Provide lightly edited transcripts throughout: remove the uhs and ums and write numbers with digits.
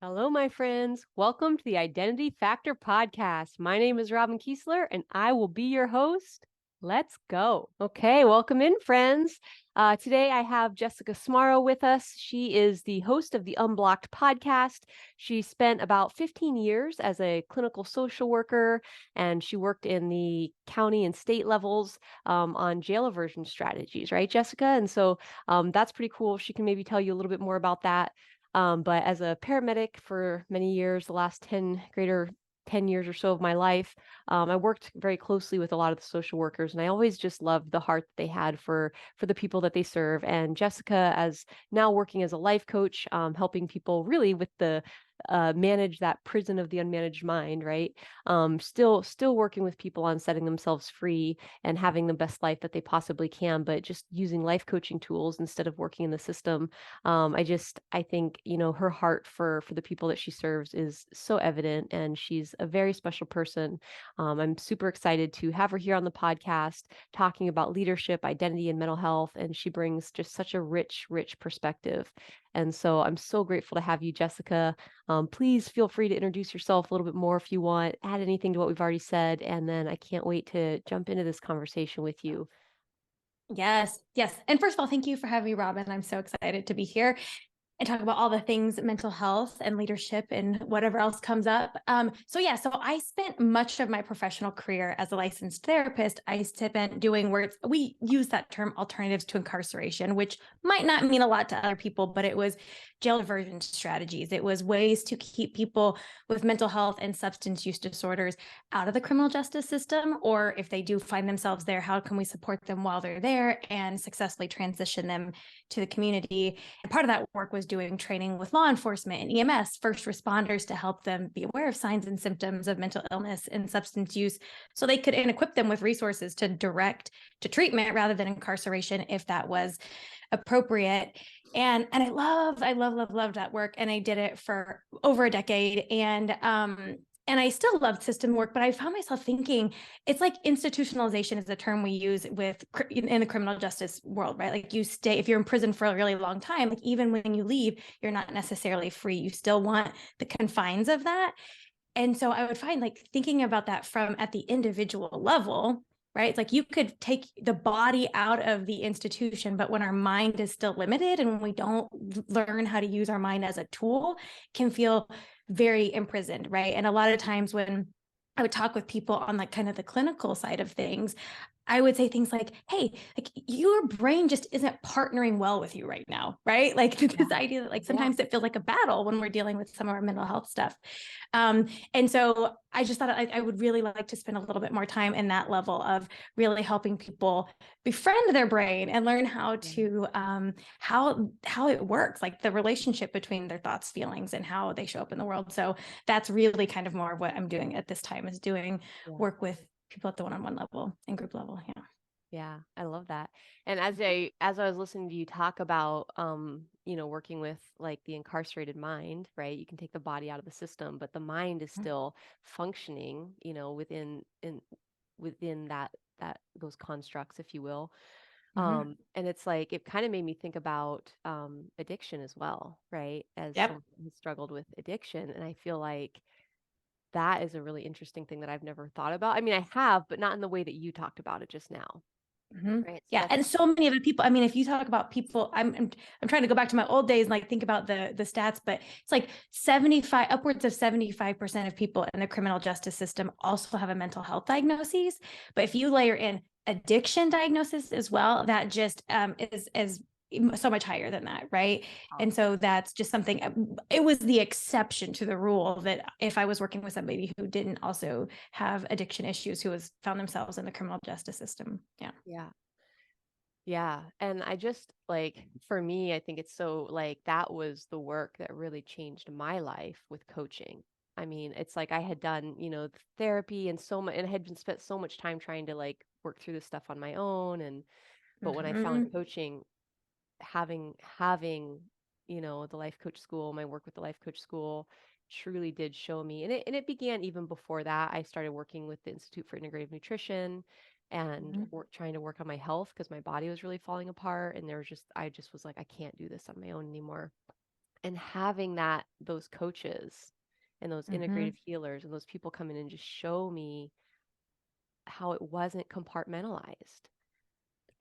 Hello, my friends. Welcome to the Identity Factor podcast. My name is Robin Kiesler, and I will be your host. Let's go. Okay, welcome in, friends. Today I have Jessica Smarro with us. She is the host of the Unblocked podcast. She spent about 15 years as a clinical social worker, and she worked in the county and state levels on jail aversion strategies, right, Jessica? And so that's pretty cool. She can maybe tell you a little bit more about that. But as a paramedic for many years, the last 10 years or so of my life, I worked very closely with a lot of the social workers, and I always just loved the heart that they had for the people that they serve. And Jessica, as now working as a life coach, helping people really with the manage that prison of the unmanaged mind, right? Still working with people on setting themselves free and having the best life that they possibly can, but just using life coaching tools instead of working in the system. I think, her heart for the people that she serves is so evident, and she's a very special person. I'm super excited to have her here on the podcast talking about leadership, identity, and mental health. And she brings just such a rich perspective. And so I'm so grateful to have you, Jessica. Please feel free to introduce yourself a little bit more if you want, add anything to what we've already said. And then I can't wait to jump into this conversation with you. Yes, yes. And first of all, thank you for having me, Robin. I'm so excited to be here and talk about all the things mental health and leadership and whatever else comes up. So I spent much of my professional career as a licensed therapist. I spent doing work. We use that term alternatives to incarceration, which might not mean a lot to other people, but it was jail diversion strategies. It was ways to keep people with mental health and substance use disorders out of the criminal justice system, or if they do find themselves there, how can we support them while they're there and successfully transition them to the community? And part of that work was doing training with law enforcement and EMS, first responders, to help them be aware of signs and symptoms of mental illness and substance use so they could and equip them with resources to direct to treatment rather than incarceration if that was appropriate. And I loved that work. And I did it for over a decade. And I still loved system work, but I found myself thinking it's like institutionalization is the term we use in the criminal justice world, right? Like you stay, if you're in prison for a really long time, like even when you leave, you're not necessarily free. You still want the confines of that. And so I would find, like, thinking about that from at the individual level, right? It's like you could take the body out of the institution, but when our mind is still limited and when we don't learn how to use our mind as a tool, can feel very imprisoned, right? And a lot of times when I would talk with people on like kind of the clinical side of things, I would say things like, hey, like your brain just isn't partnering well with you right now, right? Like this idea that like Yeah. sometimes it feels like a battle when we're dealing with some of our mental health stuff. And so I just thought I would really like to spend a little bit more time in that level of really helping people befriend their brain and learn how to how it works, like the relationship between their thoughts, feelings, and how they show up in the world. So that's really kind of more of what I'm doing at this time, is doing Yeah. work with people at the one-on-one level and group level. Yeah. Yeah, I love that. And as I was listening to you talk about working with like the incarcerated mind, right? You can take the body out of the system, but the mind is still functioning, within that those constructs, if you will. Mm-hmm. And it's like it kind of made me think about addiction as well, right? As Yep. someone who struggled with addiction, and I feel like that is a really interesting thing that I've never thought about. I mean, I have, but not in the way that you talked about it just now. Mm-hmm. Right. So Yeah, that's and so many of the people. I mean, if you talk about people, I'm trying to go back to my old days and like think about the stats, but it's like 75, upwards of 75% of people in the criminal justice system also have a mental health diagnosis. But if you layer in addiction diagnosis as well, that just is so much higher than that, right? And so that's just something. It was the exception to the rule that if I was working with somebody who didn't also have addiction issues, who was found themselves in the criminal justice system. Yeah. yeah. Yeah. And I just like for me, I think it's so like that was the work that really changed my life with coaching. I mean, it's like I had done, therapy and so much and I had been spent so much time trying to like work through this stuff on my own. And but when I found Mm-hmm. coaching, having the life coach school, my work with the life coach school truly did show me, and it began even before that. I started working with the Institute for Integrative Nutrition and trying to work on my health because my body was really falling apart, and I just was like, I can't do this on my own anymore. And having those coaches and those integrative healers and those people come in and just show me how it wasn't compartmentalized,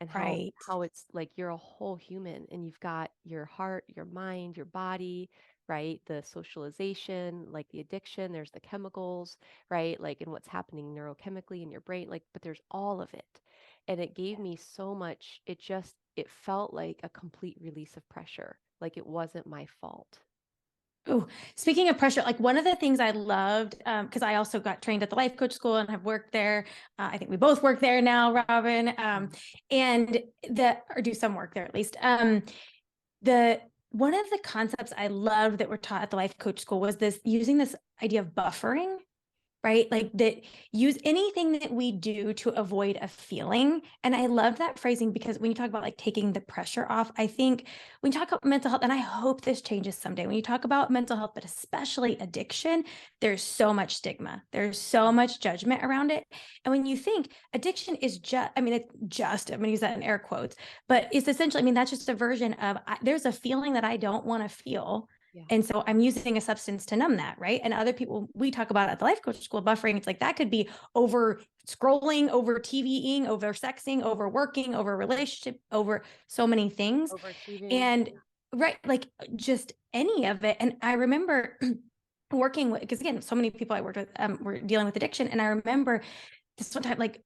and Right. how it's like you're a whole human and you've got your heart, your mind, your body, right? The socialization, like the addiction, there's the chemicals, right? Like, and what's happening neurochemically in your brain, like, but there's all of it. And it gave me so much, it felt like a complete release of pressure. Like it wasn't my fault. Oh, speaking of pressure, like one of the things I loved, because I also got trained at the life coach school and have worked there. I think we both work there now, Robin, and or do some work there at least. The one of the concepts I loved that were taught at the life coach school was using this idea of buffering, right? Like that, use anything that we do to avoid a feeling. And I love that phrasing because when you talk about like taking the pressure off, I think when you talk about mental health, and I hope this changes someday, when you talk about mental health, but especially addiction, there's so much stigma, there's so much judgment around it. And when you think addiction is just, I mean, I'm going to use that in air quotes, but it's essentially, I mean, that's just a version of there's a feeling that I don't want to feel. Yeah. And so I'm using a substance to numb that, right? And other people, we talk about at the life coach school, buffering. It's like that could be over scrolling, over TVing, over sexing, over working, over relationship, over so many things. Overachieving. And right, like just any of it. And I remember working with, because again, so many people I worked with were dealing with addiction. And I remember this one time, like,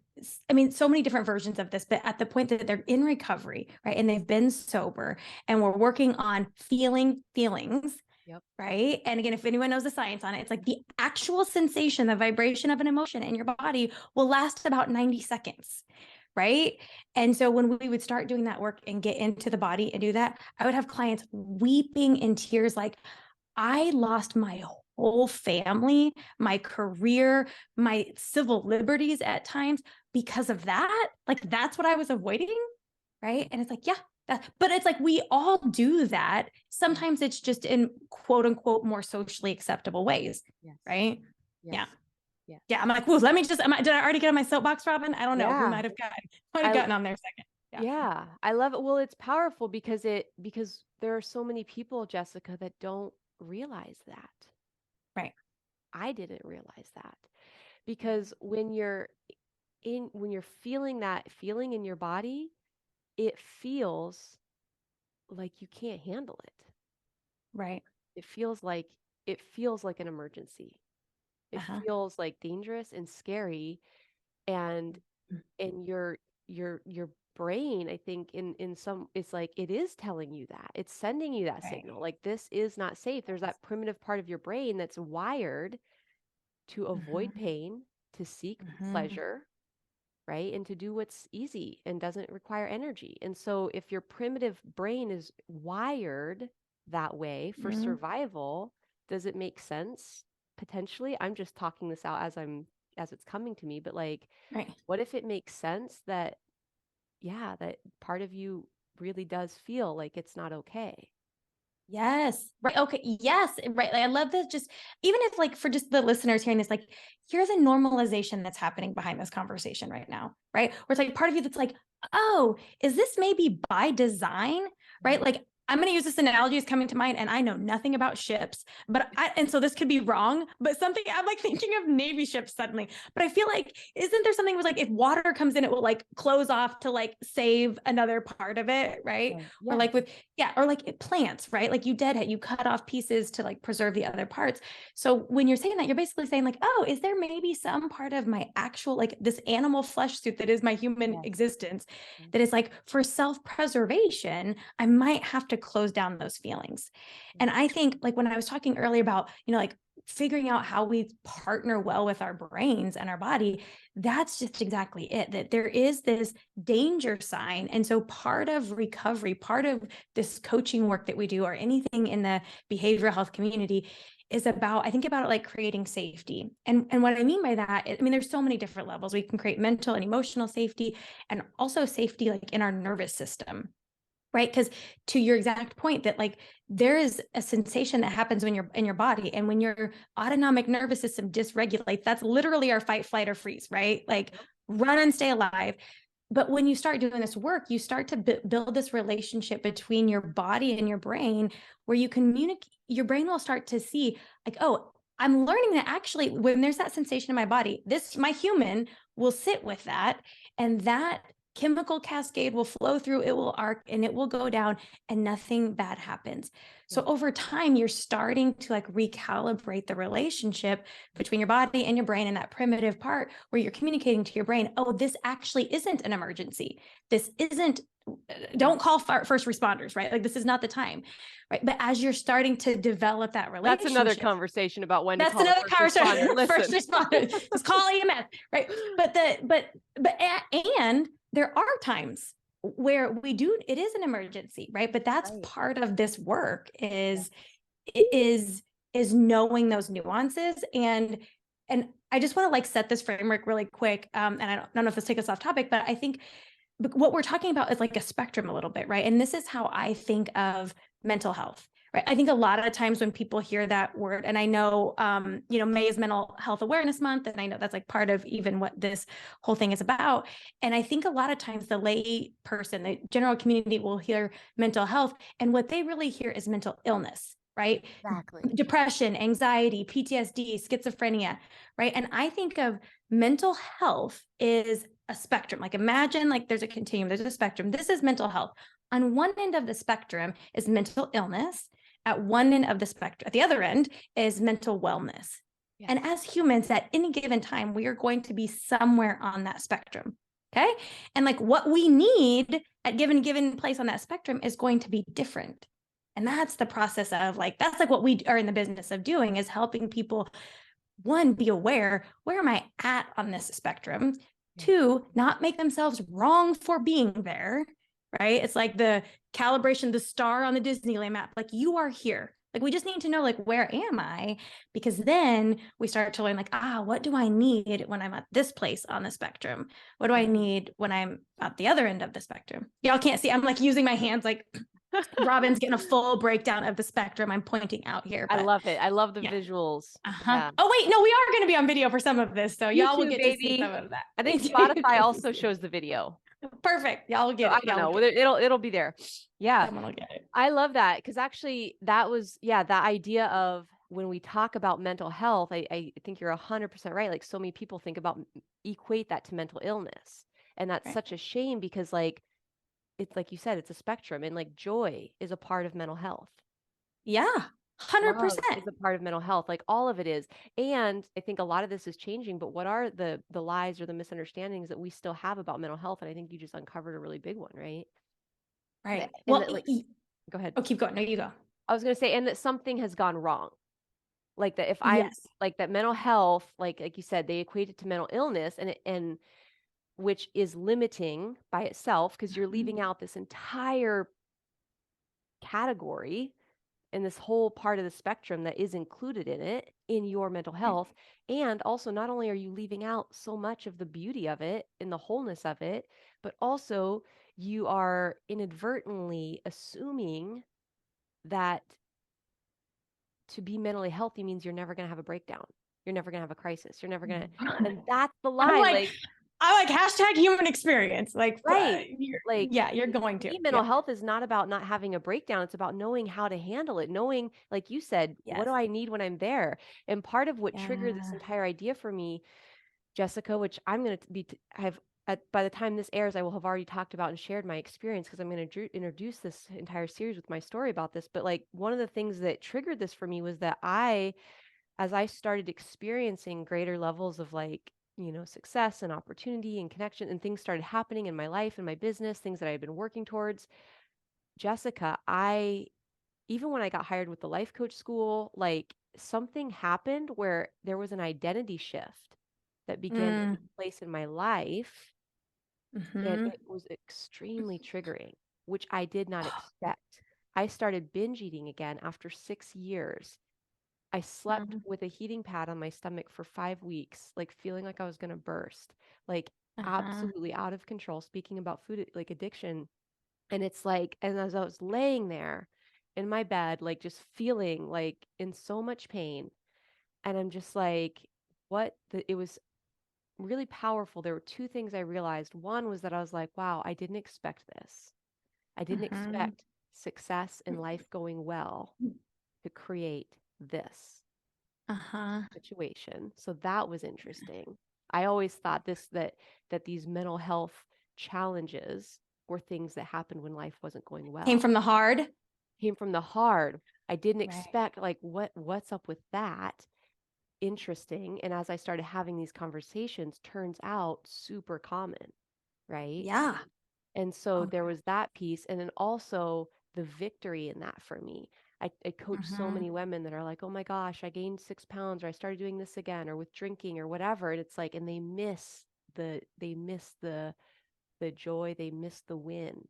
I mean, so many different versions of this, but at the point that they're in recovery, right? And they've been sober and we're working on feeling feelings. Yep. Right. And again, if anyone knows the science on it, it's like the actual sensation, the vibration of an emotion in your body will last about 90 seconds. Right. And so when we would start doing that work and get into the body and do that, I would have clients weeping in tears, like, I lost my whole family, my career, my civil liberties at times because of that. Like, that's what I was avoiding. Right. And it's like, yeah, but it's like we all do that. Sometimes it's just in quote unquote more socially acceptable ways. Yes. Right. Yes. Yeah. Yeah. Yeah. I'm like, well, let me just, did I already get on my soapbox, Robin? I don't know. We Yeah. might have gotten on there a second. Yeah, I love it. Well, it's powerful because there are so many people, Jessica, that don't realize that. Right. I didn't realize that because when you're feeling that feeling in your body, it feels like you can't handle it. Right. It feels like it feels like an emergency. It feels like dangerous and scary, and your brain, I think in some, it's like it is telling you that, it's sending you that Right. signal, like this is not safe. There's that primitive part of your brain that's wired to avoid pain, to seek pleasure, right, and to do what's easy and doesn't require energy. And so if your primitive brain is wired that way for survival, does it make sense? Potentially. I'm just talking this out as it's coming to me, but like, Right. what if it makes sense that, yeah, that part of you really does feel like it's not okay? Yes. Right. Okay. Yes. Right. Like, I love this. Just even if, like, for just the listeners hearing this, like, here's a normalization that's happening behind this conversation right now. Right. Where it's like part of you that's like, oh, is this maybe by design? Right. Like, I'm going to use this analogy as coming to mind, and I know nothing about ships, and so this could be wrong, but something I'm like thinking of Navy ships suddenly. But I feel like, isn't there something with like, if water comes in, it will like close off to like save another part of it. Right. Or Yeah. like with, yeah, or like plants, right? Like you deadhead, you cut off pieces to like preserve the other parts. So when you're saying that, you're basically saying like, oh, is there maybe some part of my actual, like this animal flesh suit that is my human existence that is like for self-preservation, I might have to close down those feelings. And I think like when I was talking earlier about, like figuring out how we partner well with our brains and our body, that's just exactly it, that there is this danger sign. And so part of recovery, part of this coaching work that we do, or anything in the behavioral health community, is about, I think about it like creating safety. And what I mean by that, I mean, there's so many different levels. We can create mental and emotional safety, and also safety like in our nervous system. Right. Because to your exact point, that like there is a sensation that happens when you're in your body, and when your autonomic nervous system dysregulates, that's literally our fight, flight, or freeze, right? Like run and stay alive. But when you start doing this work, you start to build this relationship between your body and your brain where you communicate. Your brain will start to see, like, oh, I'm learning that actually when there's that sensation in my body, my human will sit with that, and that chemical cascade will flow through, it will arc and it will go down, and nothing bad happens. So over time, you're starting to like recalibrate the relationship between your body and your brain, and that primitive part where you're communicating to your brain, oh, this actually isn't an emergency. This isn't, don't call first responders, right? Like, this is not the time, right? But as you're starting to develop that relationship, That's another conversation about when to that's call another a first responder. conversation. Listen. First responders, just call EMS, right? And there are times where it is an emergency, right? But that's Right. part of this work is knowing those nuances. And I just want to like set this framework really quick. And I don't know if this takes us off topic, but I think what we're talking about is like a spectrum a little bit, right? And this is how I think of mental health, right? I think a lot of times when people hear that word, and I know, May is Mental Health Awareness Month, and I know that's like part of even what this whole thing is about. And I think a lot of times the lay person, the general community will hear mental health, and what they really hear is mental illness, right? Exactly. Depression, anxiety, PTSD, schizophrenia, right? And I think of mental health is a spectrum. Like, imagine like there's a continuum, there's a spectrum. This is mental health. On one end of the spectrum is mental illness. At one end of the spectrum, at the other end is mental wellness. Yes. And as humans, at any given time, we are going to be somewhere on that spectrum. Okay. And like what we need at given place on that spectrum is going to be different. And that's the process of like, that's like what we are in the business of doing, is helping people, one, be aware, where am I at on this spectrum? Two, not make themselves wrong for being there, right? It's like the calibration, the star on the Disneyland map, like, you are here. Like, we just need to know, like, where am I? Because then we start to learn, like, what do I need when I'm at this place on the spectrum? What do I need when I'm at the other end of the spectrum? Y'all can't see, I'm like using my hands, like Robin's getting a full breakdown of the spectrum I'm pointing out here. I love it. I love the visuals. Yeah. Oh wait, no, we are going to be on video for some of this, so y'all will get to see some of that. I think Spotify also shows the video. Perfect. Y'all will get it. I don't know. It'll be there. Yeah. Someone will get it. I love that, because actually that was, that idea of when we talk about mental health, I think you're 100% right. Like, so many people equate that to mental illness. And that's such a shame, because like, it's like you said, it's a spectrum, and like joy is a part of mental health. Yeah. 100% is a part of mental health. Like, all of it is. And I think a lot of this is changing, but what are the lies or the misunderstandings that we still have about mental health? And I think you just uncovered a really big one, right? Right. Well, go ahead. Oh, keep going. No, you go. I was going to say, and that something has gone wrong. Like that, if I like that mental health, like you said, they equate it to mental illness, and which is limiting by itself, because you're leaving out this entire category and this whole part of the spectrum that is included in it, in your mental health. And also, not only are you leaving out so much of the beauty of it and the wholeness of it, but also you are inadvertently assuming that to be mentally healthy means you're never going to have a breakdown. You're never going to have a crisis. You're never going to, and that's the lie. I like hashtag human experience. Like, right. You're going to. Mental health is not about not having a breakdown. It's about knowing how to handle it. Knowing, like you said, what do I need when I'm there? And part of what triggered this entire idea for me, Jessica, which I'm going to be, by the time this airs, I will have already talked about and shared my experience, because I'm going to introduce this entire series with my story about this. But like, one of the things that triggered this for me was that as I started experiencing greater levels of like, success and opportunity and connection, and things started happening in my life and my business, things that I had been working towards, Jessica, even when I got hired with the life coach school, like, something happened where there was an identity shift that began to take place in my life. And it was extremely triggering, which I did not expect. I started binge eating again after 6 years. I slept with a heating pad on my stomach for 5 weeks, like feeling like I was going to burst, like absolutely out of control, speaking about food, like addiction. And it's like, and as I was laying there in my bed, like just feeling like in so much pain, and I'm just like, it was really powerful. There were two things I realized. One was that I was like, wow, I didn't expect this. I didn't Mm-hmm. expect success and life going well to create this Uh-huh. situation. So that was interesting. I always thought that these mental health challenges were things that happened when life wasn't going Came well. from the hard. Came from the hard. I didn't Right. expect like what's up with that? Interesting. And as I started having these conversations, turns out super common, right? Yeah. And so Oh, there was that piece. And then also the victory in that for me. I coach so mm-hmm. many women that are like, oh my gosh, I gained 6 pounds, or I started doing this again, or with drinking or whatever. And it's like, and they miss the joy, they miss the win.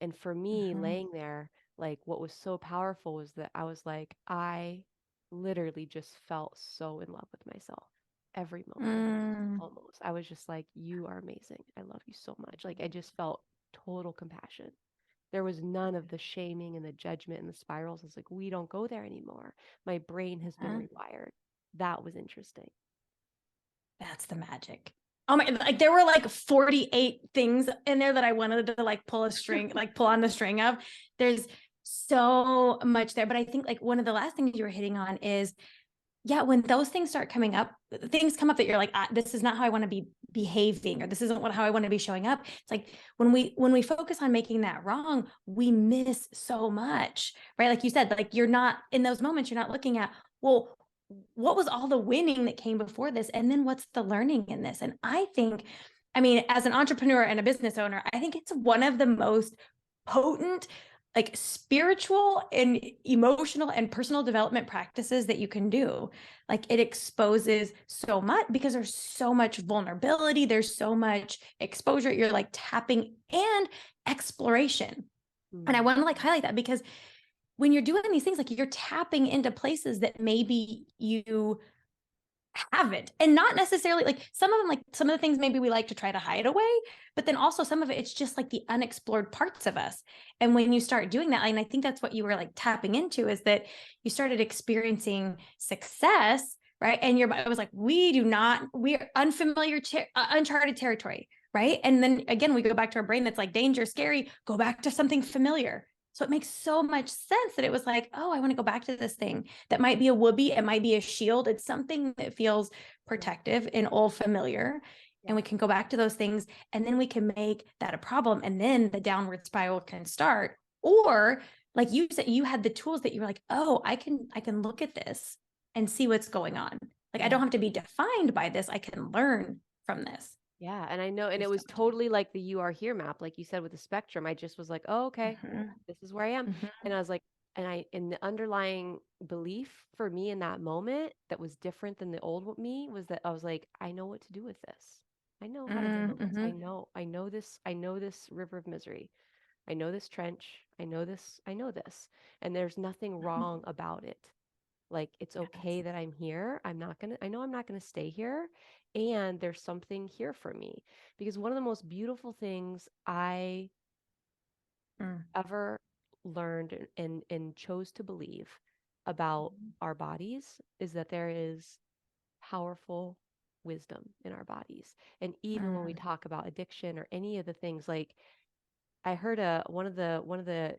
And for me, Mm-hmm. laying there, like what was so powerful was that I was like, I literally just felt so in love with myself every moment. Mm. Almost. I was just like, you are amazing. I love you so much. Like I just felt total compassion. There was none of the shaming and the judgment and the spirals. It's like, we don't go there anymore. My brain has been Uh-huh. rewired. That was interesting. That's the magic. Oh my, like there were like 48 things in there that I wanted to like pull a string, like pull on the string of. There's so much there. But I think like one of the last things you were hitting on is, yeah, when those things start coming up, things come up that you're like, this is not how I want to be behaving, or this isn't how I want to be showing up. It's like when we focus on making that wrong, we miss so much, right? Like you said, like you're not in those moments, you're not looking at, well, what was all the winning that came before this? And then what's the learning in this? And I think, I mean, as an entrepreneur and a business owner, I think it's one of the most potent, like spiritual and emotional and personal development practices that you can do. Like it exposes so much because there's so much vulnerability, there's so much exposure. You're like tapping and exploration. And I Mm. want to like highlight that because when you're doing these things, like you're tapping into places that maybe you haven't, and not necessarily like some of them, like some of the things maybe we like to try to hide away, but then also some of it, it's just like the unexplored parts of us. And when you start doing that, and I think that's what you were like tapping into, is that you started experiencing success, right? And your body was like, we're unfamiliar uncharted territory, right? And then again, we go back to our brain that's like danger, scary, go back to something familiar. So it makes so much sense that it was like, oh, I want to go back to this thing that might be a whoopee, it might be a shield. It's something that feels protective and old familiar. Yeah. And we can go back to those things, and then we can make that a problem. And then the downward spiral can start. Or like you said, you had the tools that you were like, oh, I can look at this and see what's going on. Like I Yeah. don't have to be defined by this. I can learn from this. Yeah, and I know, and it There's so was much in totally like the You Are Here map, like you said with the spectrum. I just was like, oh, it. okay, this is where I am. Mhm, And I was like, and the underlying belief for me in that moment that was different than the old me was that I was like, I know what to do with this. I know how to handle this. mhm, I know this river of misery. I know this trench. I know this. And there's nothing mhm. wrong about it. Like it's Yes. okay that I'm here. I know I'm not gonna stay here. And there's something here for me. Because one of the most beautiful things I Mm, ever learned and chose to believe about mhm, our bodies is that there is powerful wisdom in our bodies. And even when we mm, talk about addiction or any of the things, like I heard one of the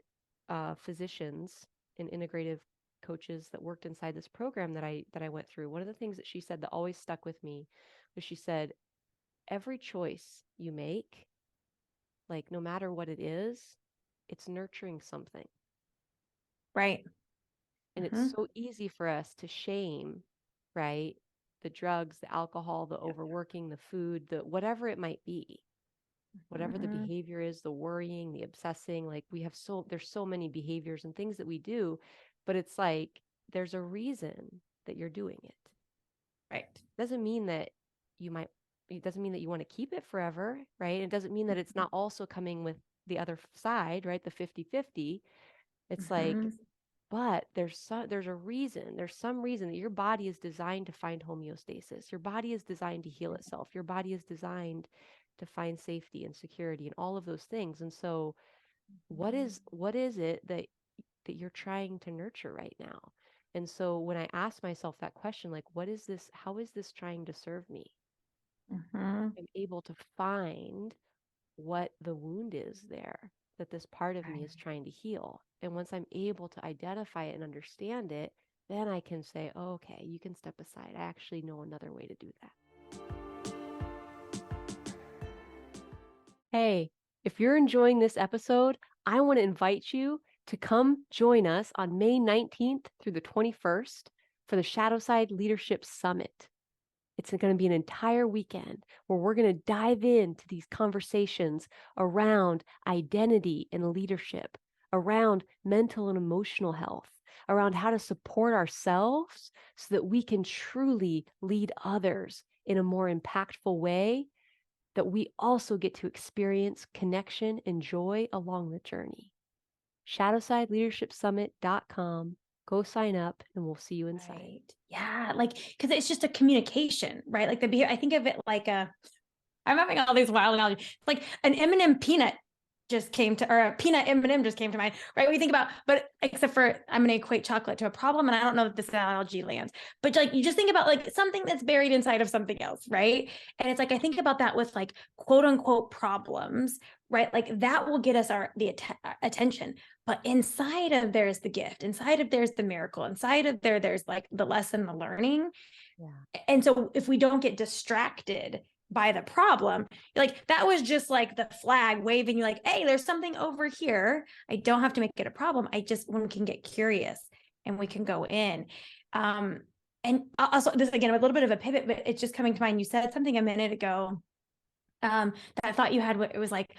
physicians and integrative coaches that worked inside this program that I went through. One of the things that she said that always stuck with me was she said, every choice you make, like no matter what it is, it's nurturing something. right. And it's Mhm, so easy for us to shame, right? The drugs, the alcohol, the overworking, the food, the whatever it might be. Whatever the mhm, behavior is, the worrying, the obsessing, like there's so many behaviors and things that we do, but it's like there's a reason that you're doing it. right. Doesn't mean that you might, it doesn't mean that you want to keep it forever, right? It doesn't mean that it's not also coming with the other side, right? The 50-50. It's like, Mhm, but there's a reason, there's some reason that your body is designed to find homeostasis. Your body is designed to heal itself. Your body is designed to find safety and security and all of those things. And so what is it that you're trying to nurture right now? And so when I ask myself that question, like, what is this? How is this trying to serve me? Mhm. I'm able to find what the wound is there that this part of me Right. is trying to heal. And once I'm able to identify it and understand it, then I can say, oh, okay, you can step aside. I actually know another way to do that. Hey, if you're enjoying this episode, I want to invite you to come join us on May 19th through the 21st for the Shadowside Leadership Summit. It's going to be an entire weekend where we're going to dive into these conversations around identity and leadership, around mental and emotional health, around how to support ourselves so that we can truly lead others in a more impactful way, that we also get to experience connection and joy along the journey. ShadowsideLeadershipSummit.com. Go sign up and we'll see you inside. Right. Yeah. Like, because it's just a communication, right? Like I think of it like I'm having all these wild analogies. Like an M&M peanut just came to, or a peanut M&M just came to mind, right? We think about, but except for I'm going to equate chocolate to a problem, and I don't know if this analogy lands, but like you just think about like something that's buried inside of something else, right? And it's like I think about that with like quote unquote problems, right? Like that will get us the attention, but inside of there's the gift, inside of there's the miracle, inside of there's like the lesson, the learning. Yeah. And so if we don't get distracted by the problem, like that was just like the flag waving you like, hey, there's something over here. I don't have to make it a problem. I just, when we can get curious and we can go in. And also this again, a little bit of a pivot, but it's just coming to mind. You said something a minute ago that I thought you had, it was like,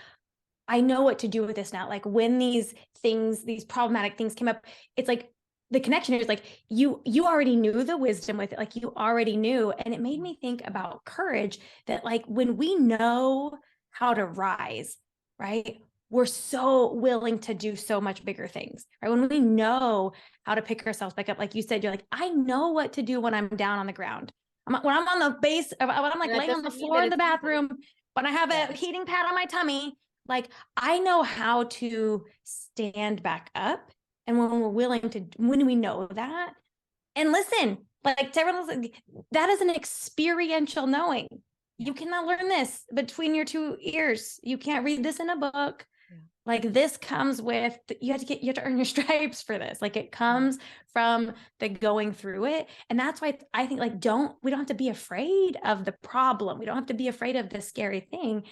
I know what to do with this now. Like when these things, these problematic things came up, it's like the connection is like you already knew the wisdom with it, like you already knew. And it made me think about courage, that like when we know how to rise, right? We're so willing to do so much bigger things, right? When we know how to pick ourselves back up, like you said, you're like, I know what to do when I'm down on the ground. When I'm on the base, when I'm like laying on the floor in the bathroom, when I have a heating pad on my tummy, like I know how to stand back up. And when we're willing to, when we know that, and listen, like to everyone, that is an experiential knowing. You cannot learn this between your two ears. You can't read this in a book. Yeah. Like this comes with, you have to earn your stripes for this. Like it comes from the going through it. And that's why I think like, we don't have to be afraid of the problem. We don't have to be afraid of the scary thing,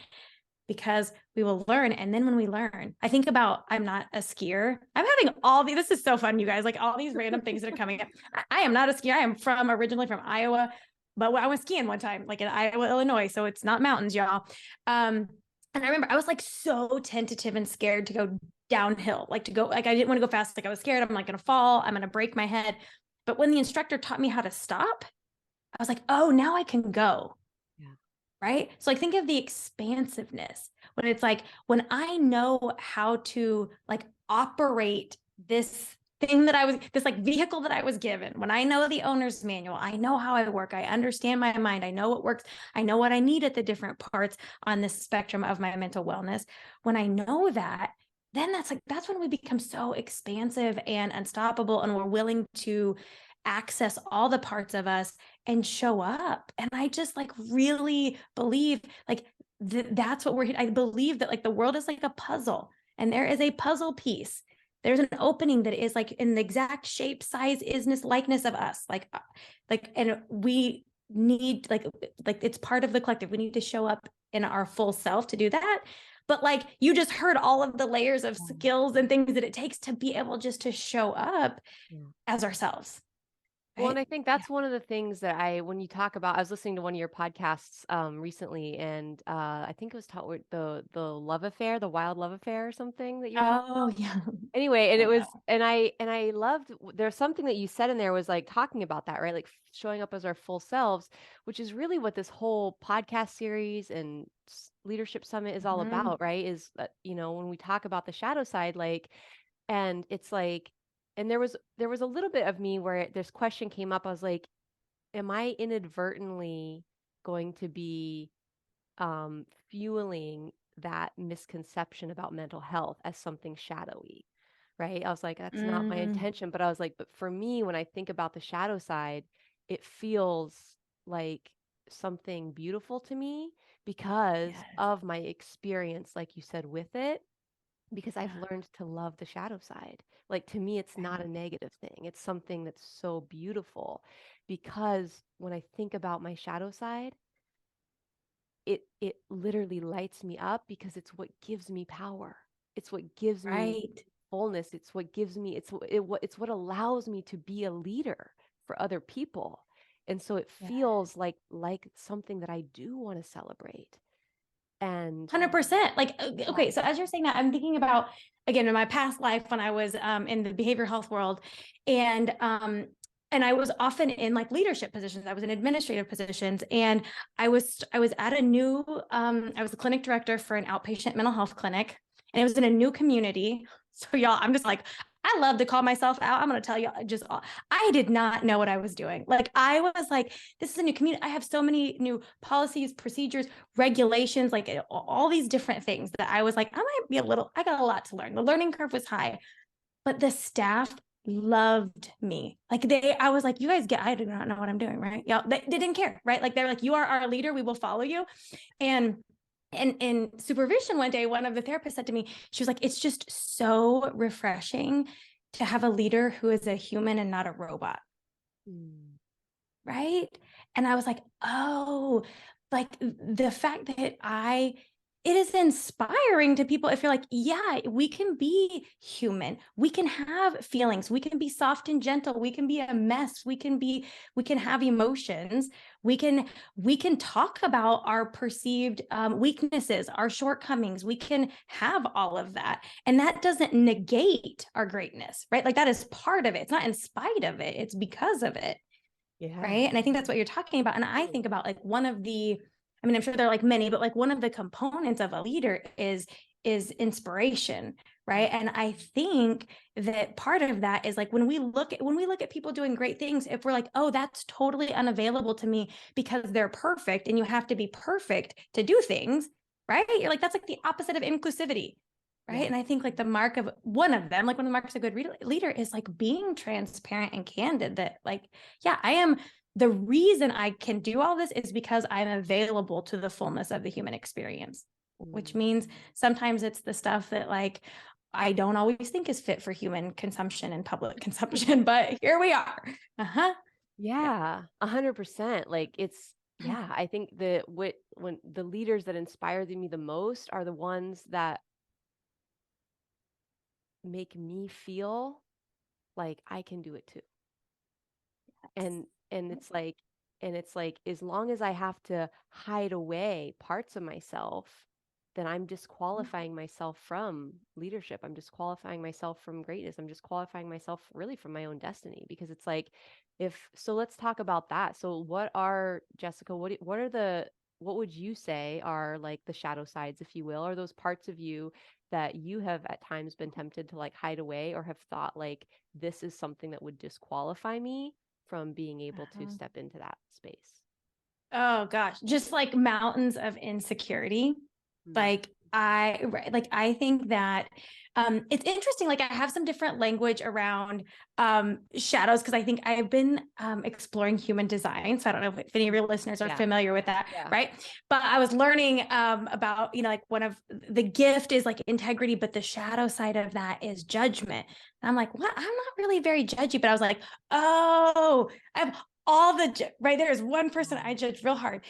because we will learn. And then when we learn, I think about, I'm not a skier. I'm having this is so fun, you guys, like all these random things that are coming up. I am not a skier. I am originally from Iowa, but I went skiing one time, like in Iowa, Illinois. So it's not mountains, y'all. And I remember I was like so tentative and scared to go downhill, like to go, like I didn't want to go fast. Like I was scared. I'm like going to fall. I'm going to break my head. But when the instructor taught me how to stop, I was like, oh, now I can go. Yeah. Right. So like think of the expansiveness when it's like, when I know how to like operate this thing that this like vehicle that I was given, when I know the owner's manual, I know how I work, I understand my mind, I know what works, I know what I need at the different parts on this spectrum of my mental wellness. When I know that, then that's when we become so expansive and unstoppable, and we're willing to access all the parts of us and show up. And I just like really believe like that's what I believe that like the world is like a puzzle, and there is a puzzle piece. There's an opening that is like in the exact shape, size, isness, likeness of us. And we need like it's part of the collective. We need to show up in our full self to do that. But like you just heard all of the layers of skills and things that it takes to be able just to show up as ourselves. Well, and Right? I think that's one of the things that when you talk about, I was listening to one of your podcasts recently, and I think it was the love affair, the wild love affair or something that you were talking Oh about. yeah. Anyway, and I it was, know. and I loved, there's something that you said in there was like talking about that, right? Like showing up as our full selves, which is really what this whole podcast series and leadership summit is all Mhm. about, right? Is that, when we talk about the shadow side, like, and it's like, and there was a little bit of me where this question came up. I was like, am I inadvertently going to be fueling that misconception about mental health as something shadowy, right? I was like, that's not my Mm, intention. But I was like, but for me, when I think about the shadow side, it feels like something beautiful to me because Yes. of my experience, like you said, with it, because I've Yeah. learned to love the shadow side. Like to me, it's not a Right. negative thing. It's something that's so beautiful because when I think about my shadow side, it literally lights me up because it's what gives me power. It's what gives me Right. fullness. It's what gives me it's what allows me to be a leader for other people. And so it Yeah. feels like something that I do want to celebrate. And 100%. Like, yeah. okay, so as you're saying that, I'm thinking about, again, in my past life when I was in the behavioral health world, and and I was often in like leadership positions. I was in administrative positions, and I was at a new I was the clinic director for an outpatient mental health clinic, and it was in a new community. So y'all, I'm just like, I love to call myself out. I'm going to tell you just I did not know what I was doing. Like I was like, this is a new community. I have so many new policies, procedures, regulations, like all these different things that I was like, I got a lot to learn. The learning curve was high, but the staff loved me. Like I was like, you guys I do not know what I'm doing, right? Yeah, they didn't care, right? Like they're like, you are our leader, we will follow you. And in supervision one day, one of the therapists said to me, she was like, it's just so refreshing to have a leader who is a human and not a robot. Mm. Right. And I was like, oh, like the fact that it is inspiring to people if you're like, yeah, we can be human. We can have feelings. We can be soft and gentle. We can be a mess. We can have emotions. We can talk about our perceived weaknesses, our shortcomings. We can have all of that. And that doesn't negate our greatness, right? Like that is part of it. It's not in spite of it. It's because of it. Yeah. Right. And I think that's what you're talking about. And I think about like I mean, I'm sure there are like many, but like one of the components of a leader is inspiration. Right. And I think that part of that is like when we look at people doing great things, if we're like, oh, that's totally unavailable to me because they're perfect and you have to be perfect to do things, right? You're like, that's like the opposite of inclusivity. Right. Yeah. And I think like the mark of one of them, like one of the marks of a good leader is like being transparent and candid that like, yeah, the reason I can do all this is because I'm available to the fullness of the human experience, which Mm. means sometimes it's the stuff that like I don't always think is fit for human consumption and public consumption, but here we are. Uh-huh. Yeah. Yeah, 100%. Like yeah, I think when the leaders that inspire me the most are the ones that make me feel like I can do it too. And and it's like as long as I have to hide away parts of myself, then I'm disqualifying myself from leadership. I'm disqualifying myself from greatness. I'm disqualifying myself really from my own destiny because it's like if so let's talk about that. So Jessica, what would you say are like the shadow sides, if you will, or those parts of you that you have at times been tempted to like hide away or have thought like this is something that would disqualify me from being able to Uh-huh. step into that space? Oh gosh, just like mountains of insecurity. Mm. Like I think that it's interesting. Like I have some different language around shadows because I think I've been exploring human design. So I don't know if any of your listeners are Yeah. familiar with that, Yeah. right? But I was learning about, like one of the gift is like integrity, but the shadow side of that is judgment. And I'm like, what? I'm not really very judgy, but I was like, oh, I have right there's one person I judge real hard,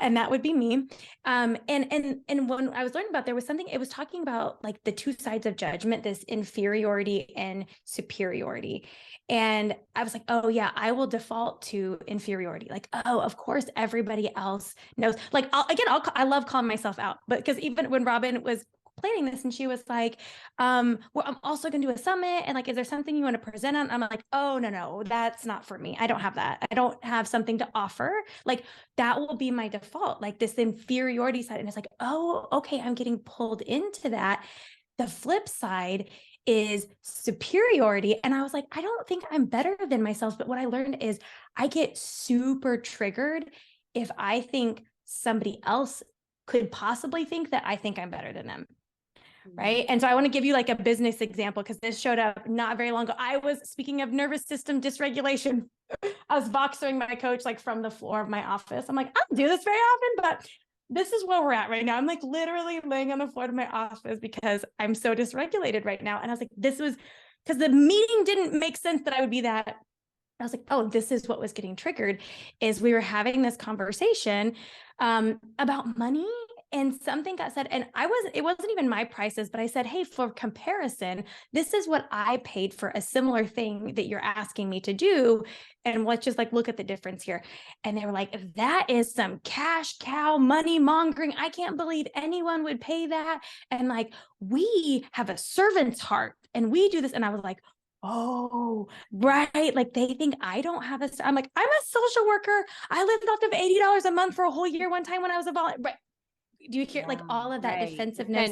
and that would be me. And when I was learning about, there was something, it was talking about like the two sides of judgment, this inferiority and superiority. And I was like, oh yeah, I will default to inferiority. Like, oh, of course, everybody else knows. Like, I love calling myself out, but because even when Robin was planning this and she was like, well, I'm also going to do a summit. And like, is there something you want to present on? I'm like, oh, no, that's not for me. I don't have that. I don't have something to offer. Like, that will be my default, like this inferiority side. And it's like, oh, okay, I'm getting pulled into that. The flip side is superiority. And I was like, I don't think I'm better than myself. But what I learned is I get super triggered if I think somebody else could possibly think that I think I'm better than them. right? And so I want to give you like a business example because this showed up not very long ago. I was, speaking of nervous system dysregulation, I was boxering my coach like from the floor of my office. I'm like, I don't do this very often, but this is where we're at right now. I'm like literally laying on the floor of my office because I'm so dysregulated right now. And I was like, this was because the meeting didn't make sense that I would be that. I was like, oh, this is what was getting triggered is we were having this conversation about money and something got said and it wasn't even my prices, but I said, hey, for comparison, this is what I paid for a similar thing that you're asking me to do. And let's just like look at the difference here. And they were like, that is some cash cow money mongering. I can't believe anyone would pay that. And like, we have a servant's heart and we do this. And I was like, oh, right. Like they think I don't have a, I'm like, I'm a social worker. I lived off of $80 a month for a whole year one time when I was a volunteer. Right. Do you hear like all of that defensiveness?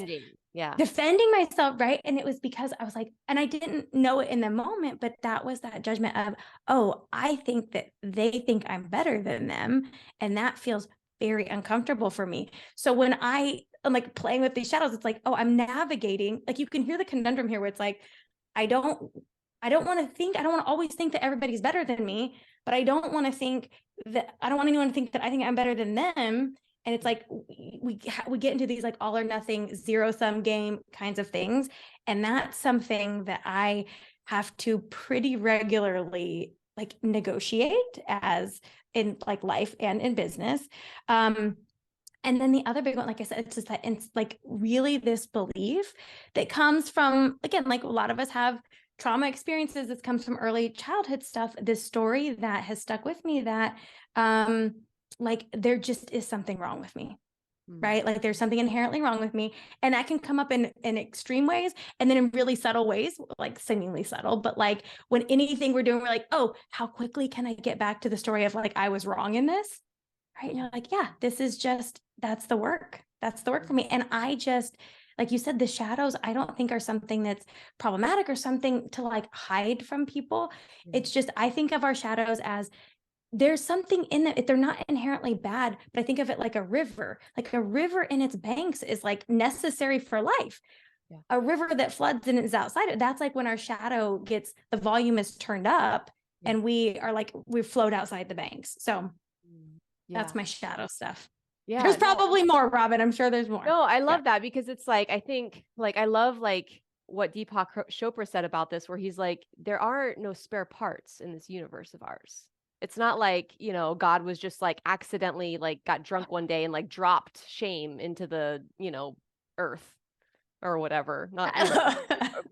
Defending myself, right? And it was because I was like, and I didn't know it in the moment, but that was that judgment of, oh, I think that they think I'm better than them. And that feels very uncomfortable for me. So when I'm like playing with these shadows, it's like, oh, I'm navigating, like you can hear the conundrum here where it's like, I don't want to always think that everybody's better than me, but I don't want anyone to think that I think I'm better than them. And it's like, we get into these like all or nothing zero sum game kinds of things. And that's something that I have to pretty regularly like negotiate as in like life and in business. And then the other big one, like I said, it's just that it's like really this belief that comes from, again, like a lot of us have trauma experiences. This comes from early childhood stuff. This story that has stuck with me that like there just is something wrong with me, right? Like there's something inherently wrong with me. And that can come up in extreme ways and then in really subtle ways, like seemingly subtle, but like when anything we're doing, we're like, oh, how quickly can I get back to the story of like, I was wrong in this, right? And you're like, yeah, this is just, that's the work. That's the work for me. And I just, like you said, the shadows, I don't think are something that's problematic or something to like hide from people. It's just, I think of our shadows as there's something in them. They're not inherently bad, but I think of it like a river in its banks is like necessary for life. Yeah. A river that floods and is outside, that's like when our shadow gets, the volume is turned up and we are like, we float outside the banks. So that's my shadow stuff. Yeah. There's probably more, Robin. I'm sure there's more. No, I love that because it's like, I think like, I love like what Deepak Chopra said about this, where he's like, there are no spare parts in this universe of ours. It's not like, you know, God was just like accidentally like got drunk one day and like dropped shame into the, you know, earth or whatever. Not,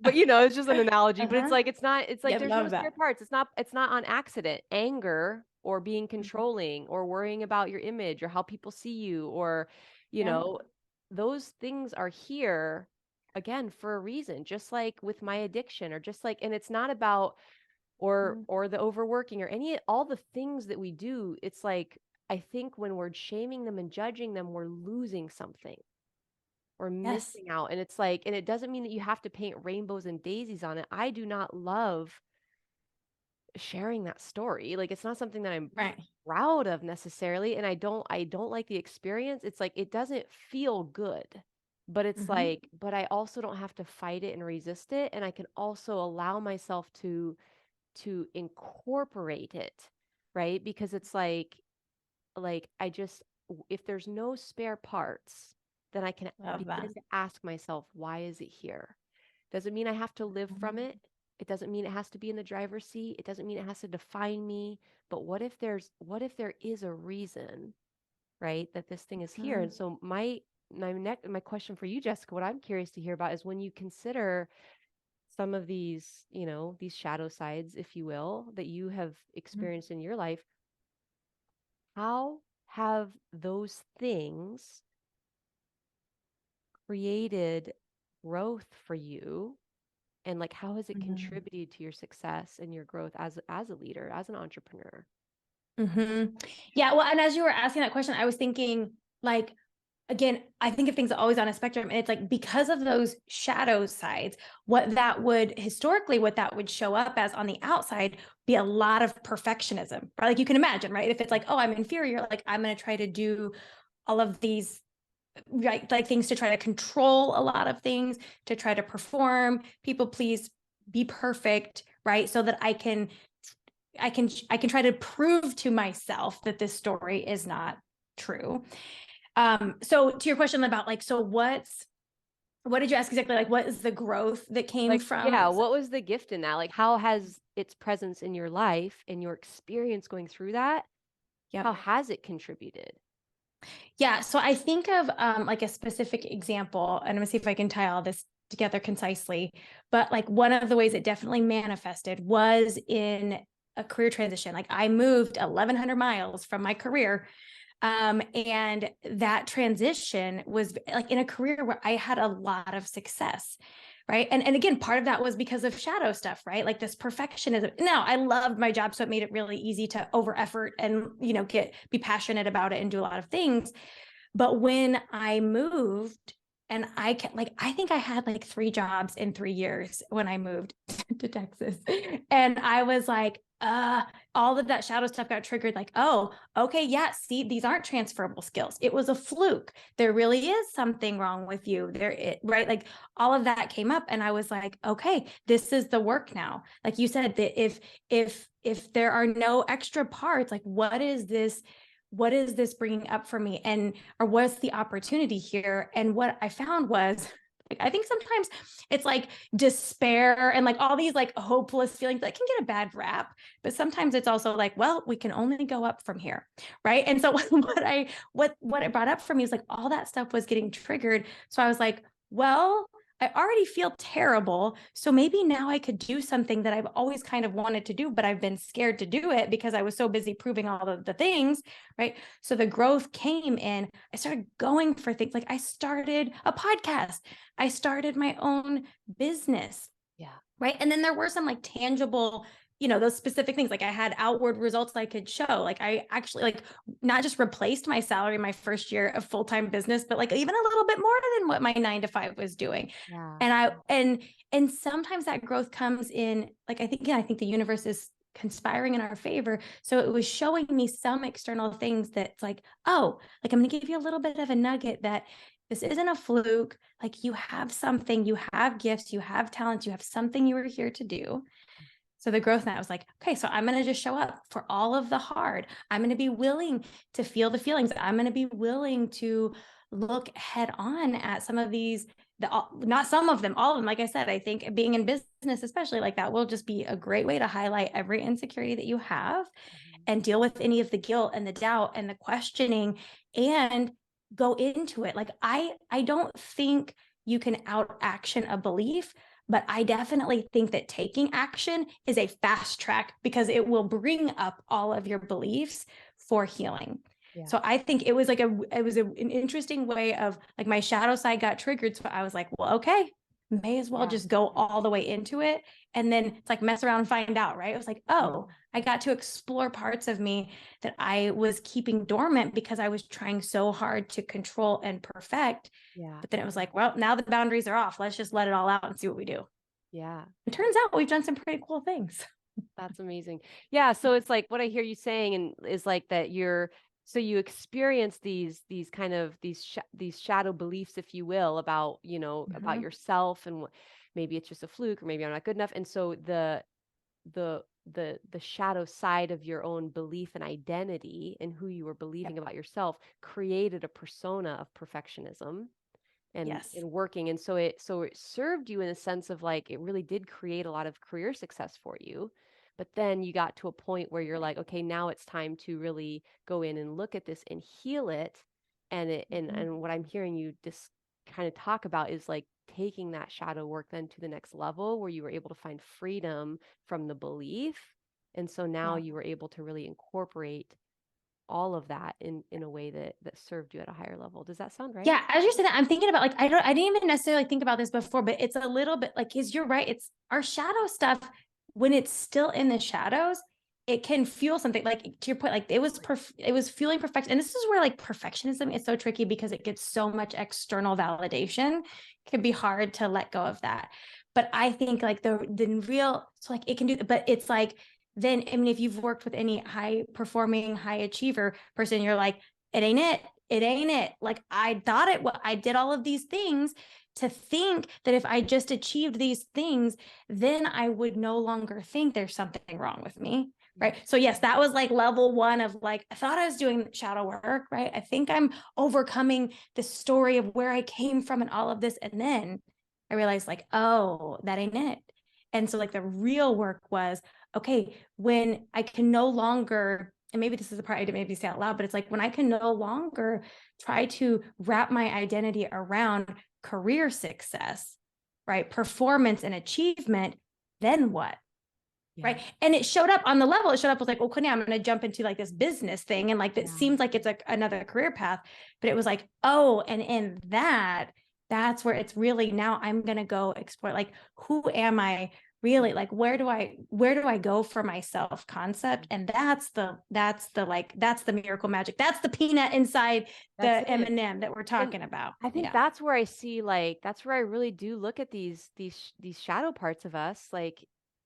but you know, it's just an analogy, but it's like, it's like, there's no spare parts. It's not on accident. Anger or being controlling or worrying about your image or how people see you or, you know, those things are here again for a reason, just like with my addiction or just like, and it's not about, or the overworking or all the things that we do. It's like, I think when we're shaming them and judging them, we're losing something or missing out. And it's like, and it doesn't mean that you have to paint rainbows and daisies on it. I do not love sharing that story. Like, it's not something that I'm proud of necessarily. And I don't like the experience. It's like, it doesn't feel good, but it's like, but I also don't have to fight it and resist it. And I can also allow myself to incorporate it, right? Because it's like I just, if there's no spare parts, then I can begin to ask myself, why is it here? Doesn't mean I have to live from it. It doesn't mean it has to be in the driver's seat. It doesn't mean it has to define me. But what if there is a reason, right, that this thing is here? And so my question for you, Jessica, what I'm curious to hear about is when you consider some of these, you know, these shadow sides, if you will, that you have experienced in your life, how have those things created growth for you? And like, how has it contributed to your success and your growth as a leader, as an entrepreneur? Yeah. Well, and as you were asking that question, I was thinking like, again, I think of things always on a spectrum, and it's like, because of those shadow sides, what that would show up as on the outside be a lot of perfectionism, right? Like you can imagine, right? If it's like, oh, I'm inferior, like I'm going to try to do all of these right, like things to try to control a lot of things, to try to perform, people please, be perfect, right? So that I can try to prove to myself that this story is not true. So to your question about like, so what did you ask exactly? Like, what is the growth that came Like, yeah, from? what was the gift in that? Like, how has its presence in your life and your experience going through that, how Yep. has it contributed? Yeah. So I think of like a specific example, and I'm gonna see if I can tie all this together concisely. But like one of the ways it definitely manifested was in a career transition. Like I moved 1,100 miles from my career. And that transition was like in a career where I had a lot of success. Right. And again, part of that was because of shadow stuff, right? Like this perfectionism. Now I loved my job. So it made it really easy to over effort and, be passionate about it and do a lot of things. But when I moved, and I think I had like 3 jobs in 3 years when I moved to Texas. And I was like, all of that shadow stuff got triggered. Like, oh, okay, yeah, see, these aren't transferable skills. It was a fluke. There really is something wrong with you. Right? Like all of that came up, and I was like, okay, this is the work now. Like you said, that if there are no extra parts, like what is this bringing up for me, and or what's the opportunity here? And what I found was, like, I think sometimes it's like despair and like all these like hopeless feelings that can get a bad rap, but sometimes it's also like, well, we can only go up from here, right? And so what it brought up for me is like all that stuff was getting triggered. So I was like, well, I already feel terrible. So maybe now I could do something that I've always kind of wanted to do, but I've been scared to do it because I was so busy proving all of the things, right? So the growth came in. I started going for things. Like I started a podcast. I started my own business. Yeah. Right. And then there were some like tangible, those specific things. Like I had outward results I could show. Like I actually like not just replaced my salary my first year of full-time business, but like even a little bit more than what my 9 to 5 was doing. Yeah. And sometimes that growth comes in, like, I think the universe is conspiring in our favor. So it was showing me some external things that's like, oh, like I'm going to give you a little bit of a nugget that this isn't a fluke. Like you have something, you have gifts, you have talents, you have something you were here to do. So the growth now was like, okay, so I'm going to just show up for all of the hard. I'm going to be willing to feel the feelings. I'm going to be willing to look head on at some of these, not some of them, all of them. Like I said, I think being in business, especially like that, will just be a great way to highlight every insecurity that you have and deal with any of the guilt and the doubt and the questioning and go into it. Like I don't think you can out action a belief, but I definitely think that taking action is a fast track because it will bring up all of your beliefs for healing. Yeah. So I think it was like an interesting way of like my shadow side got triggered. So I was like, well, okay, may as well just go all the way into it. And then it's like mess around and find out, right? It was like, oh, I got to explore parts of me that I was keeping dormant because I was trying so hard to control and perfect. Yeah. But then it was like, well, now the boundaries are off. Let's just let it all out and see what we do. Yeah. It turns out we've done some pretty cool things. That's amazing. Yeah. So it's like what I hear you saying and is like that so you experience these kind of these shadow beliefs, if you will, about, about yourself and maybe it's just a fluke or maybe I'm not good enough. And so the shadow side of your own belief and identity and who you were believing about yourself created a persona of perfectionism and Yes. working. And so it served you in a sense of like it really did create a lot of career success for you. But then you got to a point where you're like, okay, now it's time to really go in and look at this and heal it. And what I'm hearing you just kind of talk about is like taking that shadow work then to the next level where you were able to find freedom from the belief. And so now Yeah. you were able to really incorporate all of that in a way that served you at a higher level. Does that sound right? Yeah, as you're saying that, I'm thinking about like I didn't even necessarily think about this before, but it's a little bit like, is you're right. It's our shadow stuff when it's still in the shadows, it can fuel something. Like to your point, like it was fueling perfection. And this is where like perfectionism is so tricky because it gets so much external validation. It can be hard to let go of that. But I think like the real, so like it can do, but it's like then, I mean, if you've worked with any high performing, high achiever person, you're like, it ain't it. it ain't it. Like I thought I did all of these things to think that if I just achieved these things, then I would no longer think there's something wrong with me. Right. So yes, that was like level one of like, I thought I was doing shadow work, right? I think I'm overcoming the story of where I came from and all of this. And then I realized like, oh, that ain't it. And so like the real work was, okay, when I can no longer, and maybe this is the part I didn't maybe say out loud, but it's like when I can no longer try to wrap my identity around career success, right? Performance and achievement, then what? Yeah. Right. And it showed up on the level. It showed up was like, well, Courtney, I'm going to jump into like this business thing. And like, that seems like it's like another career path, but it was like, oh, and in that's where it's really, now I'm going to go explore, like, who am I really, like, where do I go for my self concept? And that's the miracle magic. That's the peanut inside the M&M that we're talking about. I think that's where I see, like, that's where I really do look at these shadow parts of us, like,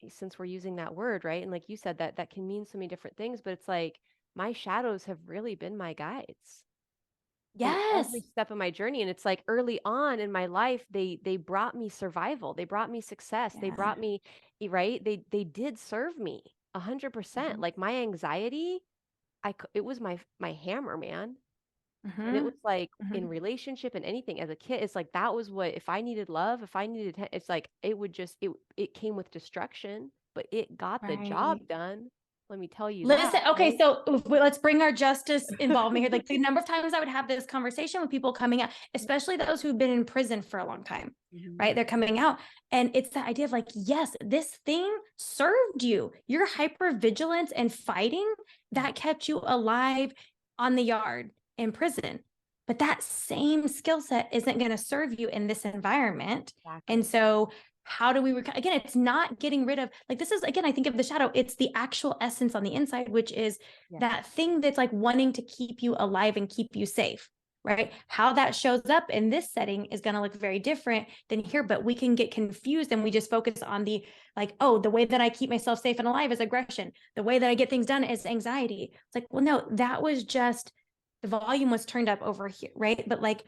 since we're using that word, right? And like you said, that can mean so many different things, but it's like my shadows have really been my guides in every step of my journey. And it's like early on in my life, they brought me survival, they brought me success, they brought me, right? They did serve me 100%. Like my anxiety, it was my hammer, man. And it was like in relationship and anything as a kid, it's like that was what, if I needed love, if I needed, it's like it would just, it came with destruction, but it got the job done. Let me tell you that. Listen, okay, so let's bring our justice involvement here. Like the number of times I would have this conversation with people coming out, especially those who've been in prison for a long time, right? They're coming out. And it's the idea of like, yes, this thing served you. Your hypervigilance and fighting that kept you alive on the yard in prison. But that same skill set isn't going to serve you in this environment. And so how do we, again, it's not getting rid of, like, this is, again, I think of the shadow, it's the actual essence on the inside, which is that thing that's like wanting to keep you alive and keep you safe, right? How that shows up in this setting is going to look very different than here, but we can get confused and we just focus on the, like, oh, the way that I keep myself safe and alive is aggression. The way that I get things done is anxiety. It's like, well, no, that was just, the volume was turned up over here, right? But like,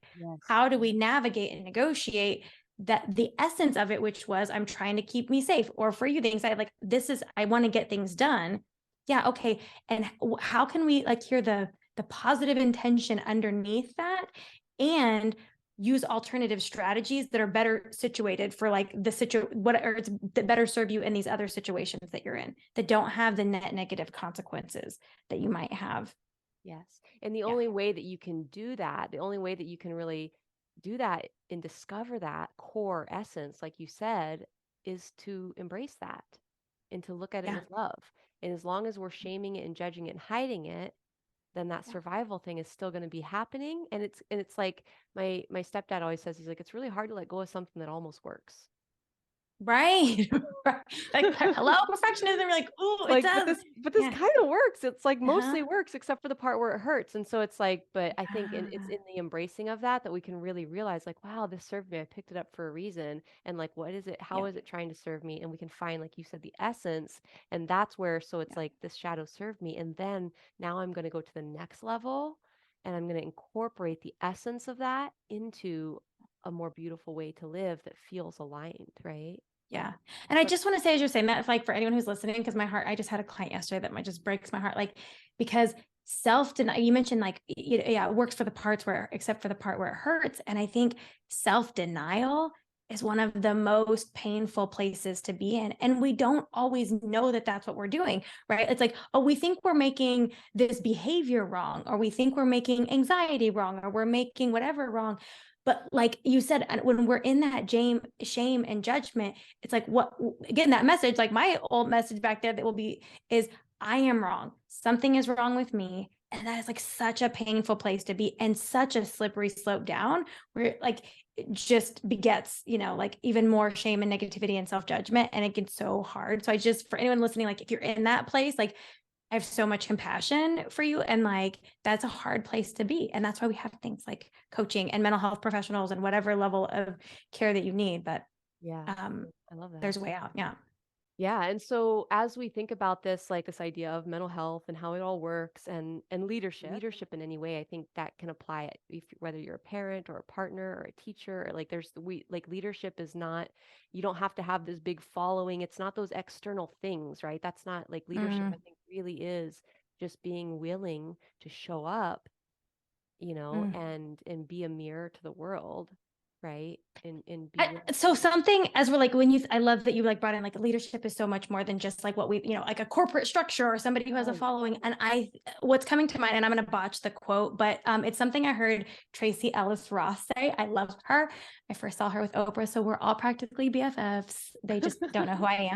how do we navigate and negotiate that the essence of it, which was I'm trying to keep me safe, or for you, the anxiety, like this is, I want to get things done. Yeah. Okay. And how can we like hear the positive intention underneath that and use alternative strategies that are better situated for like that better serve you in these other situations that you're in that don't have the net negative consequences that you might have. Yes. And the only way that you can do that, the only way that you can really do that and discover that core essence, like you said, is to embrace that and to look at it with love. And as long as we're shaming it and judging it and hiding it, then that survival thing is still going to be happening. And it's like my stepdad always says, he's like, it's really hard to let go of something that almost works. Right. Like, hello, perfectionism. You're like, ooh, it Like, does. but this kind of works. It's like mostly works except for the part where it hurts. And so it's like, but I think it's in the embracing of that we can really realize like, wow, this served me. I picked it up for a reason. And like, what is it? How is it trying to serve me? And we can find, like you said, the essence. And that's where, so it's like this shadow served me. And then now I'm going to go to the next level and I'm going to incorporate the essence of that into a more beautiful way to live that feels aligned, right? Yeah. And I just want to say, as you're saying that, like for anyone who's listening, because my heart, I just had a client yesterday that just breaks my heart. Like, because self-denial, you mentioned like, it works for the parts where, except for the part where it hurts. And I think self-denial is one of the most painful places to be in. And we don't always know that that's what we're doing, right? It's like, oh, we think we're making this behavior wrong, or we think we're making anxiety wrong, or we're making whatever wrong. But like you said, when we're in that shame and judgment, it's like, what, again, that message, like my old message back there that will be, is I am wrong. Something is wrong with me. And that is like such a painful place to be, and such a slippery slope down where like it just begets, like even more shame and negativity and self-judgment. And it gets so hard. So I just, for anyone listening, like if you're in that place, like I have so much compassion for you. And like, that's a hard place to be. And that's why we have things like coaching and mental health professionals and whatever level of care that you need. But I love that. there's a way out. Yeah. Yeah, and so as we think about this, like this idea of mental health and how it all works and leadership in any way, I think that can apply if whether you're a parent or a partner or a teacher, or like there's we like leadership is not, you don't have to have this big following. It's not those external things, right? That's not like leadership, I Mm, think really is just being willing to show up, mm. and be a mirror to the world, right? And be willing. So something as we're like when you I love that you like brought in like leadership is so much more than just like what we like a corporate structure or somebody who has a Oh, following. And I what's coming to mind, and I'm going to botch the quote, but it's something I heard Tracy Ellis Ross say. I love her. I first saw her with Oprah, so we're all practically BFFs. They just don't know who I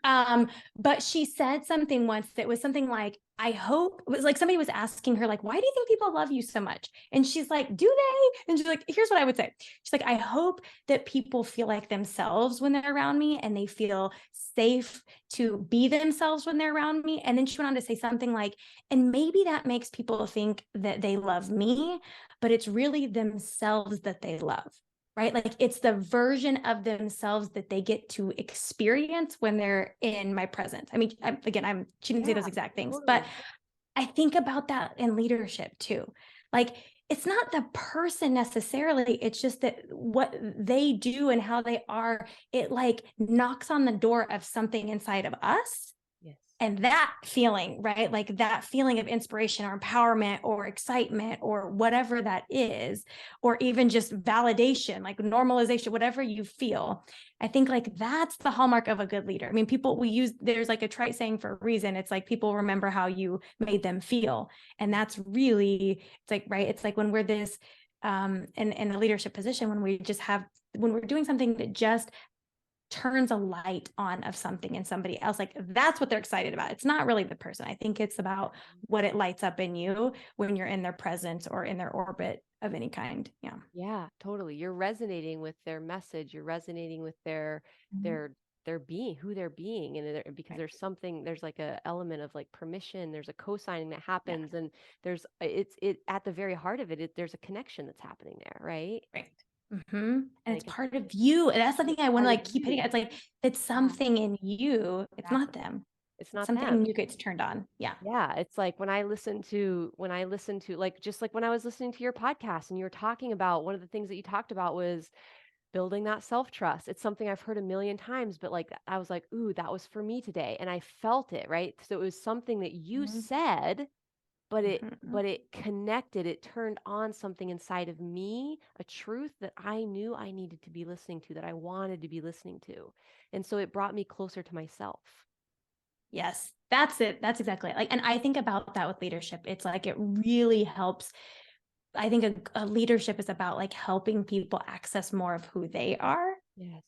am. But she said something once that was something like, I hope, it was like somebody was asking her like, why do you think people love you so much? And she's like, do they? And she's like, here's what I would say. She's like, I hope that people feel like themselves when they're around me, and they feel safe to be themselves when they're around me. And then she went on to say something like, and maybe that makes people think that they love me, but it's really themselves that they love. Right. Like it's the version of themselves that they get to experience when they're in my presence. I mean, she didn't say those yeah, exact things, but totally. I think about that in leadership too. Like it's not the person necessarily, it's just that what they do and how they are, it like knocks on the door of something inside of us. Yes. And that feeling, right? Like that feeling of inspiration or empowerment or excitement or whatever that is, or even just validation, like normalization, whatever you feel. I think like that's the hallmark of a good leader. I mean, there's like a trite saying for a reason. It's like people remember how you made them feel. And that's really, it's like, right. It's like when we're this, in a leadership position, when we're doing something that just turns a light on of something in somebody else, like that's what they're excited about. It's not really the person. I think it's about what it lights up in you when you're in their presence or in their orbit of any kind. Yeah. Yeah, totally. You're resonating with their message. You're resonating with Mhm. their being, who they're being, and because Right. there's like a element of like permission. There's a co-signing that Yeah. happens, and it's at the very heart of it. There's a connection that's happening there, right? Right. And it's Like part of you. And that's it's something I want to part of like keep hitting. you. It's like it's Yeah, something in you. It's not exactly. them. It's It's not something them. you gets turned on. Yeah. Yeah, it's like when I listen to like just like when I was listening to your podcast and you were talking about one of the things that you talked about was building that self-trust. It's something I've heard a million times, but like I was like, "Ooh, that was for me today." And I felt it, right? So it was something that you Mhm. said, Mhm. but it connected, it turned on something inside of me, a truth that I knew I needed to be listening to, that I wanted to be listening to. And so it brought me closer to myself. Yes, that's it. That's exactly it. Like, and I think about that with leadership. It's like it really helps. I think a leadership is about like helping people access more of who they are. Yes.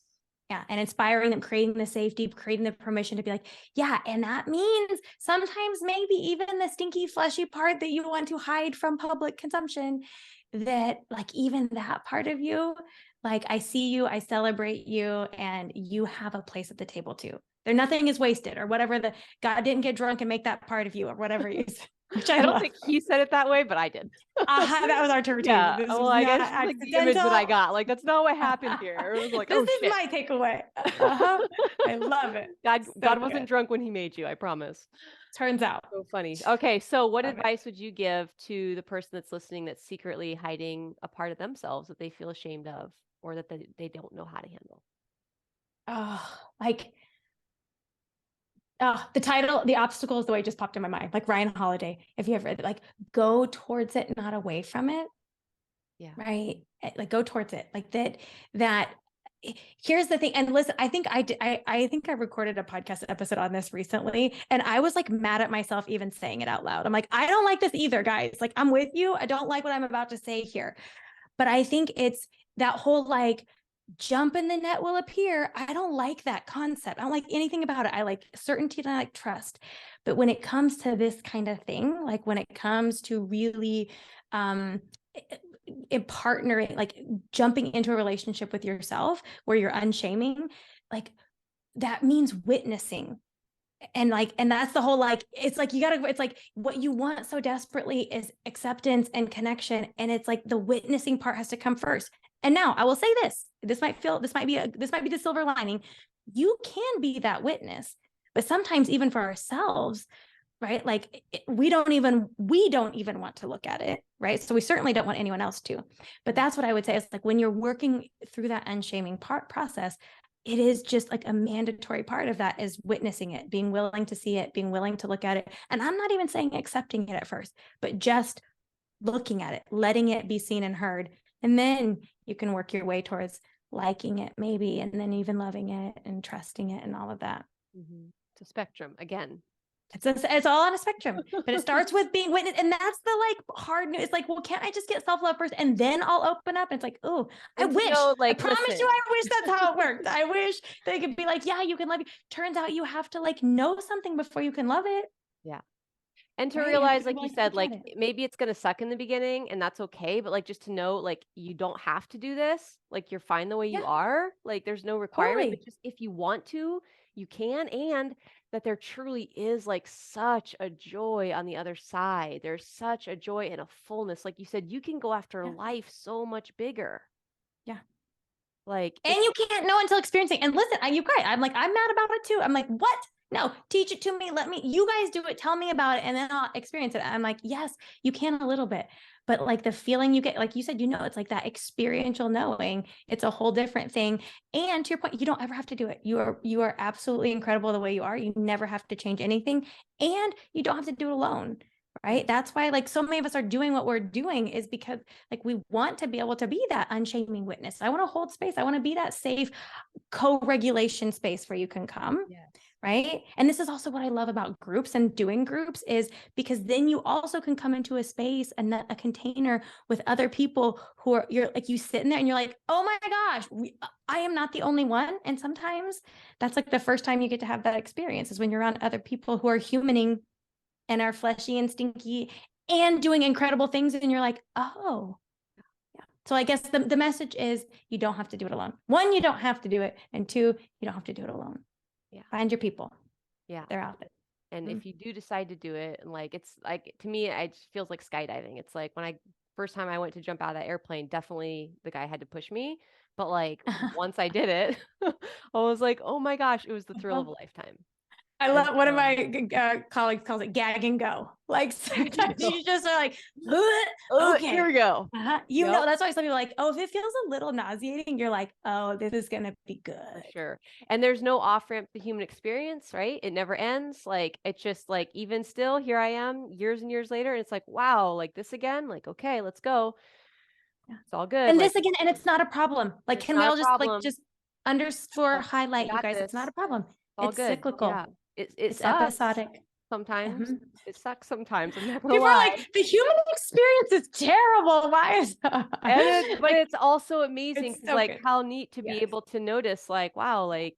Yeah. And inspiring them, creating the safety, creating the permission to be like, yeah. And that means sometimes maybe even the stinky, fleshy part that you want to hide from public consumption, that like even that part of you, like I see you, I celebrate you, and you have a place at the table too. There, nothing is wasted or whatever. The God didn't get drunk and make that part of you or whatever you say, which I I don't love. think he said it that way, but I did. That was our interpretation. Yeah. This Well, was I not guess just like the image that I accidental. got, like that's not what happened here. It was like, This oh is shit. my takeaway. Uh-huh. I love it. So God wasn't good. drunk when he made you, I promise. Turns out. So funny. Okay, so what Love it. advice would you give to the person that's listening that's secretly hiding a part of themselves that they feel ashamed of or that they don't know how to handle? Oh, like the title, The Obstacle is the way it just popped in my mind. Like Ryan Holiday. If you ever read it, like go towards it, not away from it. Yeah. Right. Like go towards it. Like that here's the thing. And listen, I think I think I recorded a podcast episode on this recently, and I was like mad at myself even saying it out loud. I'm like, I don't like this either, guys. Like, I'm with you. I don't like what I'm about to say here. But I think it's that whole like jump in the net will appear. I don't like that concept. I don't like anything about it. I like certainty and I like trust. But when it comes to this kind of thing, like when it comes to really in partnering, like jumping into a relationship with yourself where you're unshaming, like that means witnessing. And that's the whole like it's like you gotta it's like what you want so desperately is acceptance and connection, and it's like the witnessing part has to come first. And now I will say this might be the silver lining. you can be that witness. But sometimes even for ourselves, right? Like we don't even want to look at it, right? So we certainly don't want anyone else to. But that's what I would say is like when you're working through that unshaming process, it is just like a mandatory part of that is witnessing it, being willing to see it, being willing to look at it. And I'm not even saying accepting it at first, but just looking at it, letting it be seen and heard. And then you can work your way towards liking it maybe, and then even loving it and trusting it and all of that. It's a spectrum again. It's all on a spectrum, but it starts with being witness. And that's the like hard news. It's like, well, can't I just get self-love first and then I'll open up? And it's like, oh, I wish, I promise you, I wish that's how it worked. I wish they could be like, yeah, you can love you. Turns out you have to like know something before you can love it. Yeah. And to Right? realize, like you said, like maybe it's going to suck in the beginning and that's okay. But like, just to know, like, you don't have to do this. Like, you're fine the way you are. Like, there's no requirement, but just if you want to, you can. And that there truly is like such a joy on the other side. There's such a joy and a fullness. Like you said, you can go after life so much bigger. Yeah. Like, and you can't know until experiencing. And listen, you guys, I'm mad about it too. I'm like, what? No, teach it to me. You guys do it. Tell me about it. And then I'll experience it. I'm like, yes, you can a little bit, but like the feeling you get, like you said, it's like that experiential knowing. It's a whole different thing. And to your point, you don't ever have to do it. You are absolutely incredible the way you are. You never have to change anything, and you don't have to do it alone. Right. That's why like so many of us are doing what we're doing is because like we want to be able to be that unshaming witness. I want to hold space. I want to be that safe co-regulation space where you can come. Yeah. Right. And this is also what I love about groups and doing groups is because then you also can come into a space and a container with other people who are, you're like, you sit in there and you're like, oh my gosh, I am not the only one. And sometimes that's like the first time you get to have that experience is when you're around other people who are humaning and are fleshy and stinky and doing incredible things. And you're like, oh, yeah. So I guess the message is you don't have to do it alone. One, you don't have to do it. And two, you don't have to do it alone. Yeah. Find your people. Yeah. They're out there. And if you do decide to do it, and like, it's like, to me, it just feels like skydiving. It's like when first time I went to jump out of that airplane, definitely the guy had to push me. But like, once I did it, I was like, oh my gosh, it was the thrill of a lifetime. I love one of my colleagues calls it gag and go. Like sometimes you just are like, okay, here we go. That's why some people are like, oh, if it feels a little nauseating, you're like, oh, this is gonna be good. For sure. And there's no off ramp to human experience, right? It never ends. Like, it's just like, even still, here I am years and years later, and it's like, wow, like this again, like, okay, let's go. Yeah. It's all good. And like, this again, and it's not a problem. Like, can we all just underscore highlight, you guys? It's not a problem. All it's good. cyclical. Yeah. It's episodic. Sometimes it sucks. Sometimes I'm not gonna People lie. are like, the human experience is terrible. Why is that? But it's also amazing because like how neat to be able to notice like, wow, like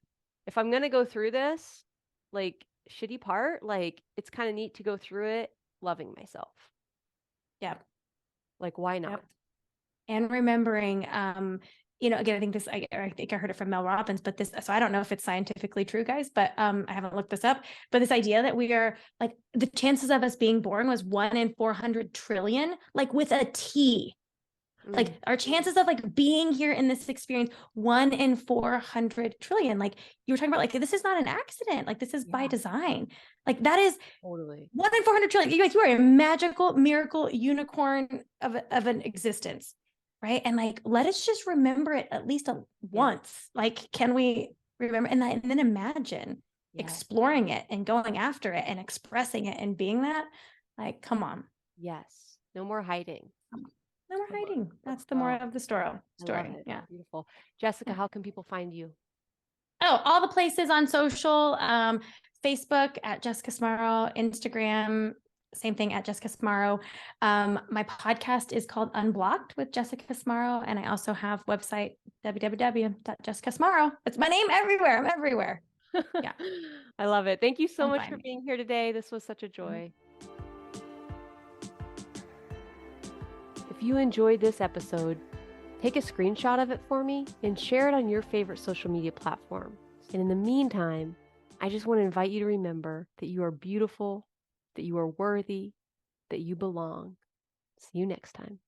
if I'm gonna go through this like shitty part, like it's kind of neat to go through it loving myself. Yeah. Like, why not? Yep. And remembering, again, I think I heard it from Mel Robbins, but so I don't know if it's scientifically true, guys, but I haven't looked this up, but this idea that we are like, the chances of us being born was 1 in 400 trillion, like with a T. Like our chances of like being here in this experience, 1 in 400 trillion. Like you were talking about, like, this is not an accident. Like this is by design. Like that is totally 1 in 400 trillion. You are a magical miracle unicorn of an existence. Right. And like, let us just remember it at least once. Like, can we remember? And then imagine exploring it and going after it and expressing it and being that. Like, come on. Yes. No more hiding. No more hiding. That's the moral of the story. Yeah. Beautiful. Jessica, how can people find you? Oh, all the places on social, Facebook at Jessica Smarro, Instagram, same thing at Jessica Smarro. My podcast is called Unblocked with Jessica Smarro. And I also have website www.jessicasmarro. It's my name everywhere. I'm everywhere. Yeah. I love it. Thank you so much for being here today. This was such a joy. If you enjoyed this episode, take a screenshot of it for me and share it on your favorite social media platform. And in the meantime, I just want to invite you to remember that you are beautiful, that you are worthy, that you belong. See you next time.